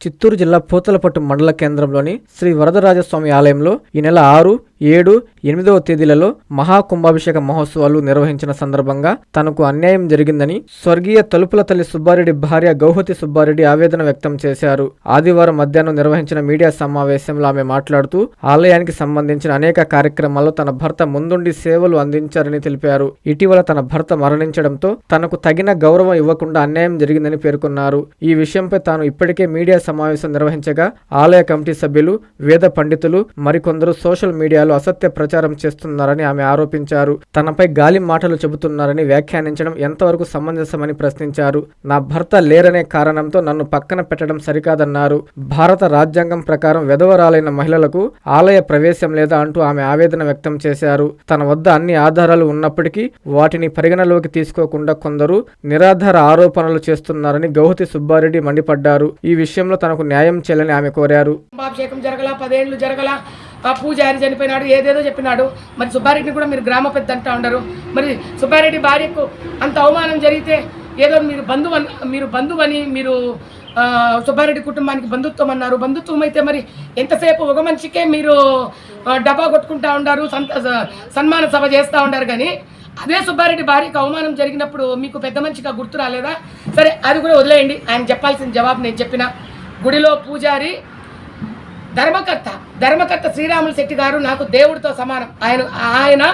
చిత్తూరు జిల్లా పూతలపట్టు మండల కేంద్రంలోని శ్రీ వరదరాజస్వామి ఆలయంలో ఈ నెల 6, 7, 8వ తేదీలలో మహాకుంభాభిషేక మహోత్సవాలు నిర్వహించిన సందర్భంగా తనకు అన్యాయం జరిగిందని స్వర్గీయ తలుపుల తల్లి సుబ్బారెడ్డి భార్య గౌహతి సుబ్బారెడ్డి ఆవేదన వ్యక్తం చేశారు. ఆదివారం మధ్యాహ్నం నిర్వహించిన మీడియా సమావేశంలో ఆమె మాట్లాడుతూ ఆలయానికి సంబంధించిన అనేక కార్యక్రమాల్లో తన భర్త ముందుండి సేవలు అందించారని తెలిపారు. ఇటీవల తన భర్త మరణించడంతో తనకు తగిన గౌరవం ఇవ్వకుండా అన్యాయం జరిగిందని పేర్కొన్నారు. ఈ విషయంపై తాను ఇప్పటికే మీడియా సమావేశం నిర్వహించగా ఆలయ కమిటీ సభ్యులు, వేద పండితులు మరికొందరు సోషల్ మీడియాలో అసత్య ప్రచారం చేస్తున్నారని ఆమె ఆరోపించారు. తనపై గాలి మాటలు చెబుతున్నారని వ్యాఖ్యానించడం ఎంతవరకు సమంజసమని ప్రశ్నించారు. నా భర్త లేరనే కారణంతో నన్ను పక్కన పెట్టడం సరికాదన్నారు. భారత రాజ్యాంగం ప్రకారం విధవరాలైన మహిళలకు ఆలయ ప్రవేశం లేదా అంటూ ఆమె ఆవేదన వ్యక్తం చేశారు. తన వద్ద అన్ని ఆధారాలు ఉన్నప్పటికీ వాటిని పరిగణలోకి తీసుకోకుండా కొందరు నిరాధార ఆరోపణలు చేస్తున్నారని గౌహతి సుబ్బారెడ్డి మండిపడ్డారు. ఈ విషయంలో తనకు న్యాయం చేయాలని ఆమె కోరారు. అభిషేకం జరగల, 10 ఏళ్ళు జరగల, పూజారి చనిపోయినాడు, ఏదేదో చెప్పినాడు. మరి సుబ్బారెడ్డిని కూడా మీరు గ్రామ పెద్ద అంటా ఉండరు. మరి సుబ్బారెడ్డి భార్యకు అంత అవమానం జరిగితే ఏదో మీరు బంధువని మీరు సుబ్బారెడ్డి కుటుంబానికి బంధుత్వం అన్నారు. బంధుత్వం అయితే మరి ఎంతసేపు ఒక మనిషికే మీరు డబ్బా కొట్టుకుంటా ఉండారు, సన్మాన సభ చేస్తూ ఉండారు. కానీ అదే సుబ్బారెడ్డి భార్యకు అవమానం జరిగినప్పుడు మీకు పెద్ద మనిషిగా గుర్తు రాలేదా? సరే, అది కూడా వదిలేయండి. ఆయన చెప్పాల్సిన జవాబు నేను చెప్పిన. గుడిలో పూజారి ధర్మకర్త శ్రీరాములు శెట్టి గారు నాకు దేవుడితో సమానం. ఆయన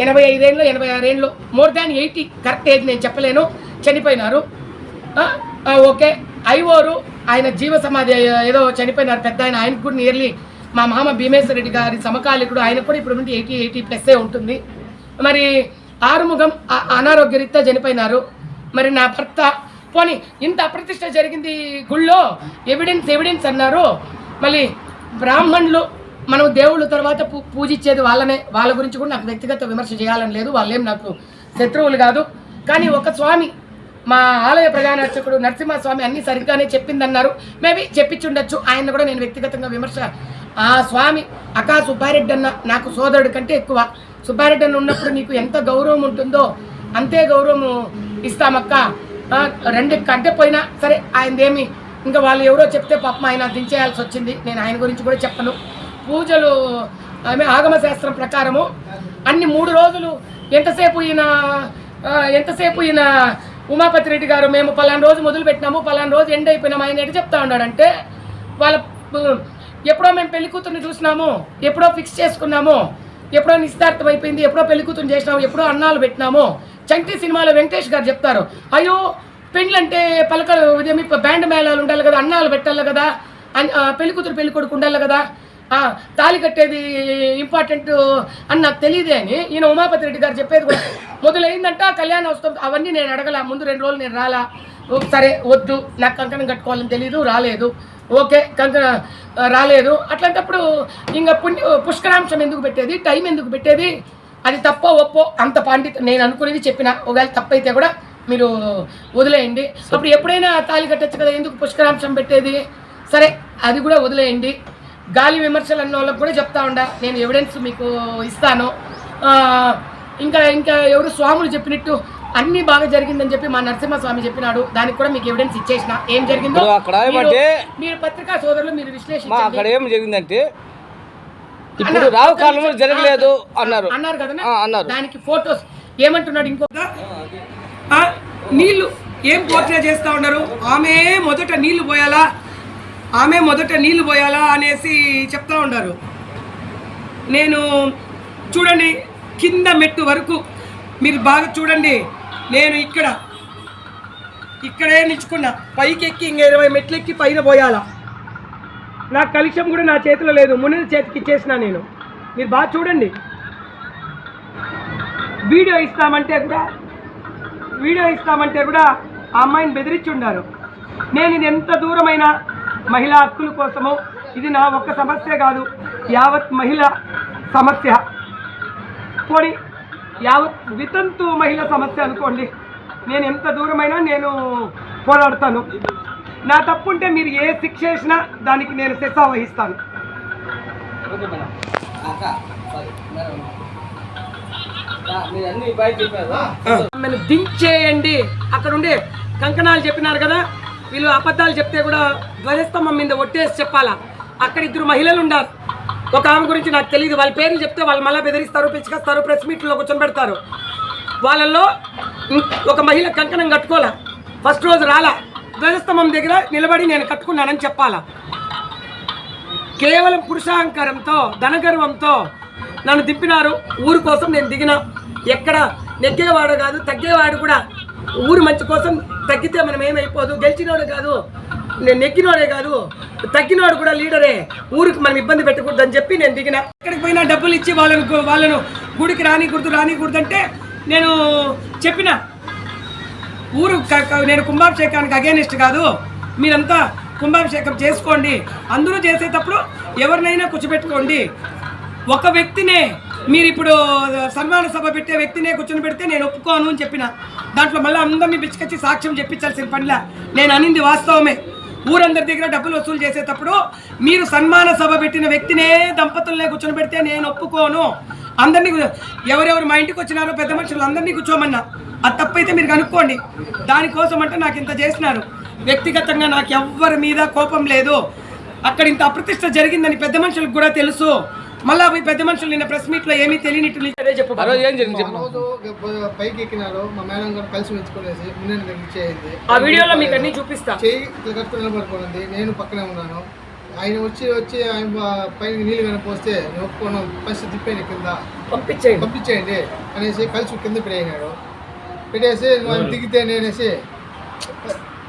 85 ఏళ్ళు 86 ఏళ్ళు, మోర్ దాన్ 80, కరెక్ట్ ఏజ్ నేను చెప్పలేను, చనిపోయినారు. ఓకే, ఐవోరు ఆయన జీవ సమాధి ఏదో చనిపోయినారు పెద్ద ఆయన. ఆయనకు కూడా నియర్లీ మా మామ భీమేశ్వర రెడ్డి గారి సమకాలికుడు. ఆయన కూడా ఇప్పుడు 80+ ఉంటుంది. మరి ఆరుముఖం అనారోగ్యరీత్యా చనిపోయినారు. మరి నా భర్త పోనీ ఇంత అప్రతిష్ట జరిగింది గుళ్ళో, ఎవిడెన్స్ అన్నారు. మళ్ళీ బ్రాహ్మణులు మనం దేవుళ్ళ తర్వాత పూజించేది వాళ్ళనే. వాళ్ళ గురించి కూడా నాకు వ్యక్తిగత విమర్శ చేయాలని లేదు, వాళ్ళేం నాకు శత్రువులు కాదు. కానీ ఒక స్వామి, మా ఆలయ ప్రధాన అర్చకుడు నరసింహస్వామి అన్నీ సరిగ్గానే చెప్పిందన్నారు. మేబీ చెప్పించుండొచ్చు. ఆయన కూడా నేను వ్యక్తిగతంగా విమర్శ. ఆ స్వామి అకా సుబ్బారెడ్డి అన్న నాకు సోదరుడి కంటే ఎక్కువ. సుబ్బారెడ్డి అన్న ఉన్నప్పుడు నీకు ఎంత గౌరవం ఉంటుందో అంతే గౌరవం ఇస్తామక్క. రెండు కంటే పోయినా సరే, ఆయనదేమి ఇంకా వాళ్ళు ఎవరో చెప్తే పాపం ఆయన దించేయాల్సి వచ్చింది. నేను ఆయన గురించి కూడా చెప్పను. పూజలు ఆమె ఆగమ శాస్త్రం ప్రకారము అన్ని 3 రోజులు ఎంతసేపు ఈయన ఉమాపతి రెడ్డి గారు మేము పలానా రోజు మొదలు పెట్టినాము, పలానా రోజు ఎండ్ అయిపోయినాము, ఆయన ఎటు చెప్తా ఉన్నాడంటే వాళ్ళ ఎప్పుడో మేము పెళ్లి కూతుర్ని చూసినాము, ఎప్పుడో ఫిక్స్ చేసుకున్నాము, ఎప్పుడో నిశ్చితార్థం అయిపోయింది, ఎప్పుడో పెళ్లి కూతుర్ని చేసినాము, ఎప్పుడో అన్నాలు పెట్టినాము. చంటి సినిమాలో వెంకటేష్ గారు చెప్తారు, అయ్యో పెళ్ళంటే పలకలు ఇదేమి బ్యాండ్ మేళాలు ఉండాలి కదా, అన్నాలు పెట్టాలి కదా, పెళ్లి కూతురు పెళ్లి కొడుకు ఉండాలి కదా, తాళి కట్టేది ఇంపార్టెంట్ అని నాకు తెలియదే అని ఈయన ఉమాపతి రెడ్డి గారు చెప్పేది కూడా. మొదలైందంట కళ్యాణం వస్తుంది. అవన్నీ నేను అడగల. ముందు 2 రోజులు నేను రాలా. సరే వద్దు, నాకు కంకణం కట్టుకోవాలని తెలీదు, రాలేదు. ఓకే, రాలేదు. అట్లాంటప్పుడు ఇంకా పుష్కరాంశం ఎందుకు పెట్టేది, టైం ఎందుకు పెట్టేది? అది తప్పో ఒప్పో అంత పాండిత నేను అనుకునేది చెప్పిన. ఒకవేళ తప్పైతే కూడా మీరు వదిలేయండి. అప్పుడు ఎప్పుడైనా తాళి కట్టచ్చు కదా, ఎందుకు పుష్కరాంశం పెట్టేది? సరే, అది కూడా వదిలేయండి. గాలి విమర్శలు అన్న వాళ్ళకి కూడా చెప్తా ఉండా, నేను ఎవిడెన్స్ మీకు ఇస్తాను. ఇంకా ఎవరు స్వాములు చెప్పినట్టు అన్నీ బాగా జరిగిందని చెప్పి మా నరసింహస్వామి చెప్పినాడు. దానికి కూడా మీకు ఎవిడెన్స్ ఇచ్చేసిన. ఏం జరిగిందో మీరు పత్రికా సోదరులు మీరు విశ్లేషించండి. అక్కడ ఏం జరిగిందంటే ఇప్పుడు రావు కాలంలో జరగలేదు అన్నారు కదా, దానికి ఫోటోస్ ఏమంటున్నాడు. ఇంకొక నీళ్లు ఏం పోర్ట్రే చేస్తూ ఉన్నారు, ఆమె మొదట నీళ్లు పోయాలా అనేసి చెప్తా ఉన్నారు. నేను చూడండి కింద మెట్టు వరకు మీరు బాగా చూడండి. నేను ఇక్కడే నిల్చుకున్నా, పైకి ఎక్కి ఇంకా 20 మెట్లు ఎక్కి పైన పోయాలా. నా కలుషం కూడా నా చేతిలో లేదు, మునిల చేతికి ఇచ్చేసిన నేను. మీరు బాగా చూడండి. వీడియో ఇస్తామంటే కూడా ఆ అమ్మాయిని బెదిరించి ఉన్నారు. నేను ఇది ఎంత దూరమైన మహిళా హక్కుల కోసమో, ఇది నా ఒక్క సమస్య కాదు, యావత్ మహిళ సమస్య. పోనీ యావత్ వితంతు మహిళ సమస్య అనుకోండి. నేను ఎంత దూరమైనా నేను పోరాడతాను. నా తప్పుంటే మీరు ఏ శిక్ష చేసినా దానికి నేను శిక్ష వహిస్తాను. దించేయండి. అక్కడ ఉండే కంకణాలు చెప్పినారు కదా, వీళ్ళు అబద్ధాలు చెప్తే కూడా ధ్వజస్తంభం మీద ఒట్టేసి చెప్పాలా. అక్కడ 2 మహిళలు ఉన్నారు. ఒక ఆమె గురించి నాకు తెలియదు, వాళ్ళ పేర్లు చెప్తే వాళ్ళు మళ్ళీ బెదిరిస్తారు, పిచ్చుకొస్తారు, ప్రెస్ మీట్లో కూర్చొని పెడతారు. వాళ్ళల్లో ఒక మహిళ కంకణం కట్టుకోవాలా, ఫస్ట్ రోజు రాలా, ధ్వజస్తంభం దగ్గర నిలబడి నేను కట్టుకున్నానని చెప్పాలా. కేవలం పురుషాహంకారంతో ధనగర్వంతో నన్ను దింపినారు. ఊరు కోసం నేను దిగిన, ఎక్కడ నెగ్గేవాడు కాదు, తగ్గేవాడు కూడా. ఊరు మంచి కోసం తగ్గితే మనం ఏమైపోదు, గెలిచినోడు కాదు, నేను నెగ్గినోడే కాదు, తగ్గినోడు కూడా లీడరే. ఊరికి మనం ఇబ్బంది పెట్టకూడదని చెప్పి నేను దిగిన. ఎక్కడికి పోయినా డబ్బులు ఇచ్చి వాళ్ళను గుడికి రానికూడదు అంటే నేను చెప్పిన, ఊరు నేను కుంభాభిషేకానికి అగేనిస్ట్ కాదు, మీరంతా కుంభాభిషేకం చేసుకోండి, అందరూ చేసేటప్పుడు ఎవరినైనా కూర్చోబెట్టుకోండి. ఒక వ్యక్తినే మీరు ఇప్పుడు సన్మాన సభ పెట్టే వ్యక్తినే కూర్చొని పెడితే నేను ఒప్పుకోను అని చెప్పిన. దాంట్లో మళ్ళీ అందరినీ పిచ్చుకొచ్చి సాక్ష్యం చెప్పించాల్సిన పనిలా. నేను అనింది వాస్తవమే. ఊరందరి దగ్గర డబ్బులు వసూలు చేసేటప్పుడు మీరు సన్మాన సభ పెట్టిన వ్యక్తినే దంపతులనే కూర్చొని పెడితే నేను ఒప్పుకోను. అందరినీ ఎవరెవరు మా ఇంటికి వచ్చినారో పెద్ద మనుషులు అందరినీ కూర్చోమన్నా. అది తప్పైతే మీరు కనుక్కోండి. దానికోసం అంటే నాకు ఇంత చేసినారు. వ్యక్తిగతంగా నాకు ఎవ్వరి మీద కోపం లేదు. అక్కడ ఇంత అప్రతిష్ట జరిగిందని పెద్ద మనుషులకు కూడా తెలుసు. మళ్ళీ పెద్ద మనుషులు నిన్న ప్రెస్ మీట్ లో ఏమీ తెలియనిట్లు చెప్పు. పైకి ఎక్కినారు, మా మేడం గారు కలిసి మెచ్చుకునేసి ముందు చేయింది. ఆ వీడియోలో మీకు అన్ని చూపిస్తా. చేయి కట్టు నిలబడుకోండి, నేను పక్కనే ఉన్నాను. ఆయన వచ్చి ఆయన పైన నీళ్ళు కనిపోస్తే నేను ఒప్పుకోను, ఫస్ట్ తిప్పాను కింద పంపించేయండి అనేసి కలిసి కింద పెట్టేసినాడు. పెట్టేసి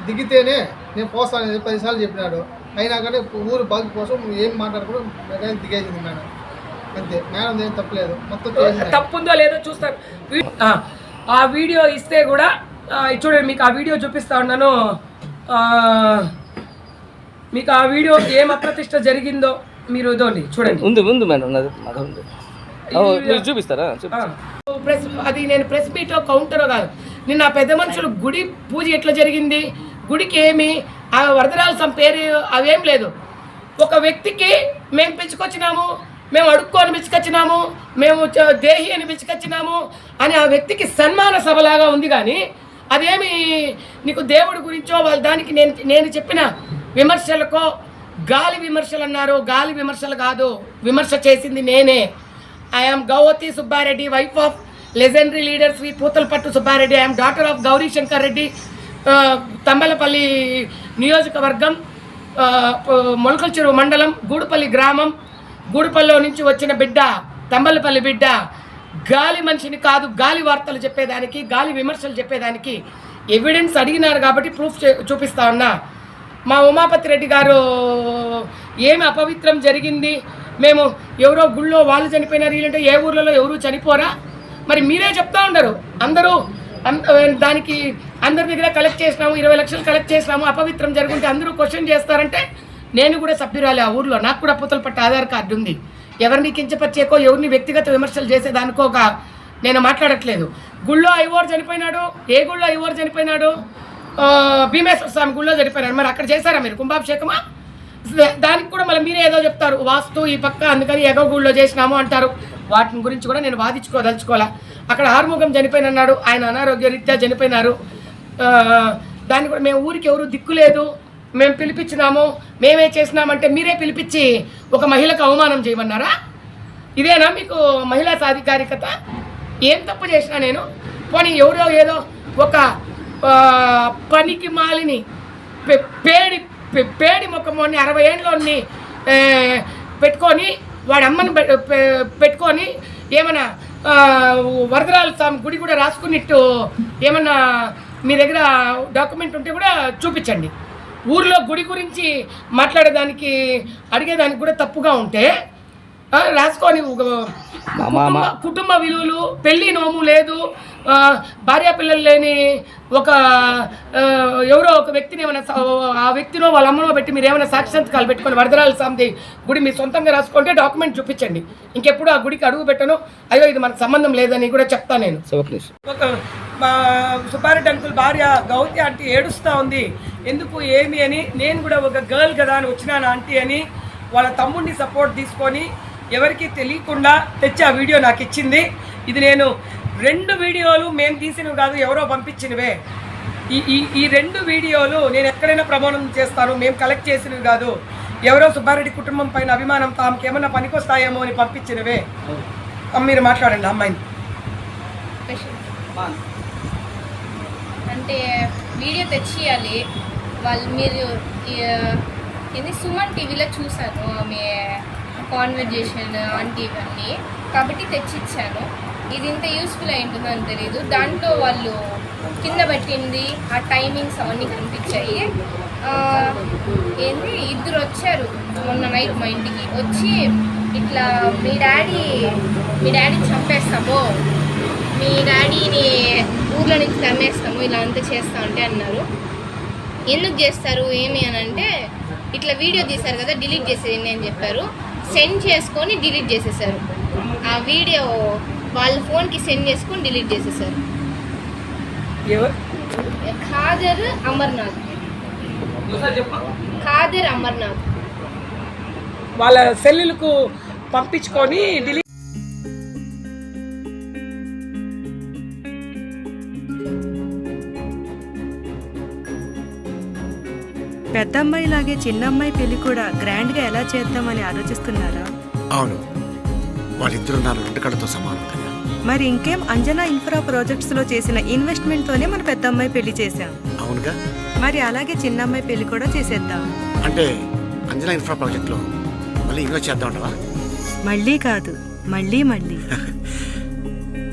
దిగితేనే నేను పోస్తాను అనేది 10 సార్లు చెప్పినాడు. అయినా కానీ ఊరు బాగు కోసం ఏం మాట్లాడుకుంటూ దిగేసింది మేడం. అంతే, మేడం ఏం తప్పలేదు, మొత్తం తప్పుందో లేదో చూస్తారు. ఆ వీడియో ఇస్తే కూడా చూడండి, మీకు ఆ వీడియో చూపిస్తా ఉన్నాను. మీకు ఆ వీడియో ఏం అప్రతిష్ట జరిగిందో మీరు ఇదోండి చూడండి. ఉంది మేడం, చూపిస్తారా? అది నేను ప్రెస్ మీటో కౌంటరో కాదు, నిన్న పెద్ద మనుషులు గుడి పూజ ఎట్లా జరిగింది, గుడికి ఏమి ఆ వరదరాల పేరు అవేం లేదు. ఒక వ్యక్తికి మేము పిలుచుకొచ్చినాము, మేము అడుక్కొని పిలుచుకొచ్చినాము, మేము దేహి అని పిలుచుకొచ్చినాము అని ఆ వ్యక్తికి సన్మాన సభలాగా ఉంది. కానీ అదేమి నీకు దేవుడి గురించో వాళ్ళ దానికి నేను చెప్పిన విమర్శలకో గాలి విమర్శలు అన్నారు. గాలి విమర్శలు కాదు, విమర్శ చేసింది నేనే. I'm Gauvathi Subbareddy, wife of legendary leader Shri Puthalapattu Subbareddy. I'm daughter of Gauri Shankar Reddy, Thamballapalle నియోజకవర్గం, మొలకల్చెరు మండలం, గూడుపల్లి గ్రామం. గూడుపల్లిలో నుంచి వచ్చిన బిడ్డ, తంబలపల్లి బిడ్డ. గాలి మనిషిని కాదు, గాలి వార్తలు చెప్పేదానికి, గాలి విమర్శలు చెప్పేదానికి ఎవిడెన్స్ అడిగినారు కాబట్టి ప్రూఫ్ చూపిస్తా ఉన్నా. మా ఉమాపతి రెడ్డి గారు ఏమి అపవిత్రం జరిగింది, మేము ఎవరో గుళ్ళో వాళ్ళు చనిపోయినారు, వీళ్ళంటే ఏ ఊర్లలో ఎవరు చనిపోరా, మరి మీరే చెప్తా ఉండరు. అందరూ దానికి అందరి దగ్గర కలెక్ట్ చేసినాము, 20 లక్షలు కలెక్ట్ చేసినాము, అపవిత్రం జరుగుంటే అందరూ క్వశ్చన్ చేస్తారంటే నేను కూడా సభ్యురాలి ఆ ఊర్లో, నాకు కూడా పూతలపట్టు ఆధార్ కార్డు ఉంది. ఎవరిని కించపరిచేకో ఎవరిని వ్యక్తిగత విమర్శలు చేసేదానికోగా నేను మాట్లాడట్లేదు. గుళ్ళో ఐవోర్ చనిపోయినాడు, ఏ గుళ్ళో ఐవోర్ చనిపోయినాడు, భీమేశ్వర స్వామి గుళ్ళో చనిపోయినాడు. మరి అక్కడ చేశారా మీరు కుంభాభిషేకమా? దానికి కూడా మళ్ళీ మీరే ఏదో చెప్తారు, వాస్తు ఈ పక్క అందుకని ఎగో గుళ్ళో చేసినాము అంటారు. వాటిని గురించి కూడా నేను వాదించుకోదలుచుకోవాలా. అక్కడ ఆరుముఖం చనిపోయినన్నాడు, ఆయన అనారోగ్య రీత్యా చనిపోయినారు. దాన్ని కూడా మేము ఊరికి ఎవరు దిక్కు లేదు, మేము పిలిపించినాము, మేమే చేసినామంటే మీరే పిలిపించి ఒక మహిళకు అవమానం చేయమన్నారా? ఇదేనా మీకు మహిళా సాధికారికత? ఏం తప్పు చేసినా నేను? పోనీ ఎవరో ఏదో ఒక పనికి మాలిని పేడి ముఖమోని 60 ఏళ్ళని పెట్టుకొని వాడి అమ్మని పెట్టుకొని ఏమన్నా వరదరాల స్వామి గుడి కూడా రాసుకున్నట్టు ఏమన్నా మీ దగ్గర డాక్యుమెంట్ ఉంటే కూడా చూపించండి. ఊర్లో గుడి గురించి మాట్లాడేదానికి అడిగేదానికి కూడా తప్పుగా ఉంటే రాసుకొని కుటుంబ విలువలు, పెళ్లి నోము లేదు, భార్యా పిల్లలు లేని ఒక ఎవరో ఒక వ్యక్తిని ఏమైనా ఆ వ్యక్తినో వాళ్ళ అమ్మనో పెట్టి మీరు ఏమైనా సాక్షి సంతకాలు పెట్టుకొని వరదరాల స్వామి గుడి మీరు సొంతంగా రాసుకుంటే డాక్యుమెంట్ చూపించండి. ఇంకెప్పుడు ఆ గుడికి అడుగు పెట్టను, అయ్యో ఇది మనకు సంబంధం లేదని కూడా చెప్తా నేను. ఒక సుబ్బారెడ్డి అంకుల్ భార్య గౌతి ఆంటీ ఏడుస్తూ ఉంది, ఎందుకు ఏమి అని. నేను కూడా ఒక గర్ల్ కదా అని వచ్చినాను ఆంటీ అని వాళ్ళ తమ్ముడిని సపోర్ట్ తీసుకొని ఎవరికి తెలియకుండా తెచ్చి ఆ వీడియో నాకు ఇచ్చింది. ఇది నేను 2 వీడియోలు మేము తీసినవి కాదు, ఎవరో పంపించినవే. ఈ 2 వీడియోలు నేను ఎక్కడైనా ప్రమాణం చేస్తాను, మేము కలెక్ట్ చేసినవి కాదు. ఎవరో సుబ్బారెడ్డి కుటుంబం పైన అభిమానం తాముకి ఏమన్నా పనికొస్తాయేమో అని పంపించినవే. మీరు మాట్లాడండి అమ్మాయిని. అంటే వీడియో తెచ్చియాలి వాళ్ళు. మీరు ఇది సుమన్ టీవీలో చూశాను ఆమె కాన్వర్జేషన్ ఆంటీ ఇవన్నీ, కాబట్టి తెచ్చిచ్చాను. ఇది ఇంత యూస్ఫుల్ అయి ఉంటుందని తెలీదు. దాంట్లో వాళ్ళు కింద పెట్టింది ఆ టైమింగ్స్ అవన్నీ కనిపించాయి. ఏంటి 2 వచ్చారు మొన్న నైట్ మా ఇంటికి వచ్చి, ఇట్లా మీ డాడీ చంపేస్తాము, మీ డాడీని ఊర్లో నుంచి తమ్మేస్తాము, ఇలా అంతా చేస్తా అంటే అన్నారు. ఎందుకు చేస్తారు ఏమి అని అంటే, ఇట్లా వీడియో తీశారు కదా డిలీట్ చేసేయండి అని చెప్పారు. సెండ్ చేసుకొని డిలీట్ చేసేసారు. ఆ వీడియో వాళ్ళ ఫోన్కి సెండ్ చేసుకొని డిలీట్ చేసేసారు. ఖాదర్ అమర్నాథ్ వాళ్ళ సెల్లులకు పంపించుకొని డిలీట్. పెద్దమ్మాయి లాగే చిన్నమ్మాయి పెళ్లి కూడా గ్రాండ్ గా ఎలా చేద్దామని ఆలోచిస్తున్నారా? అవును, వాళ్ళిద్దరూ నా 2 కళ్ళతో సమానం కదా. మరి ఇంకేం, అంజనా ఇన్ఫ్రా ప్రాజెక్ట్స్ లో చేసిన ఇన్వెస్ట్మెంట్ తోనే మన పెద్దమ్మాయి పెళ్లి చేశాం. అవునుగా, మరి అలాగే చిన్నమ్మాయి పెళ్లి కూడా చేసేద్దాం. అంటే అంజనా ఇన్ఫ్రా ప్రాజెక్ట్ లో మళ్ళీ ఇన్వెస్ట్ చేద్దాం అంటావా? మళ్ళీ కాదు, మళ్ళీ.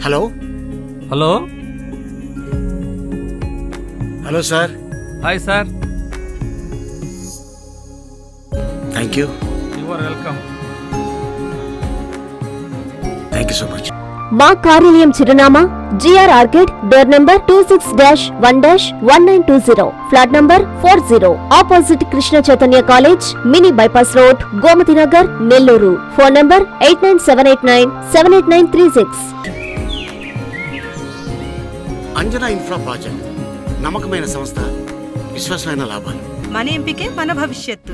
Hello hello hello sir. Hi sir. Thank you. You are welcome. Thank you so much. మా కార్యాలయం చిరునామా G R orchid, door number 26-1-1920, flat number 40, opposite Krishna Chaitanya college, mini bypass road, Gomathi Nagar, Nellore. Phone number 8978978936. Anjana infra project నమ్మకమైన సంస్థ, విశ్వాసమైన లాభాలు. మన ఎంపికే మన భవిష్యత్తు.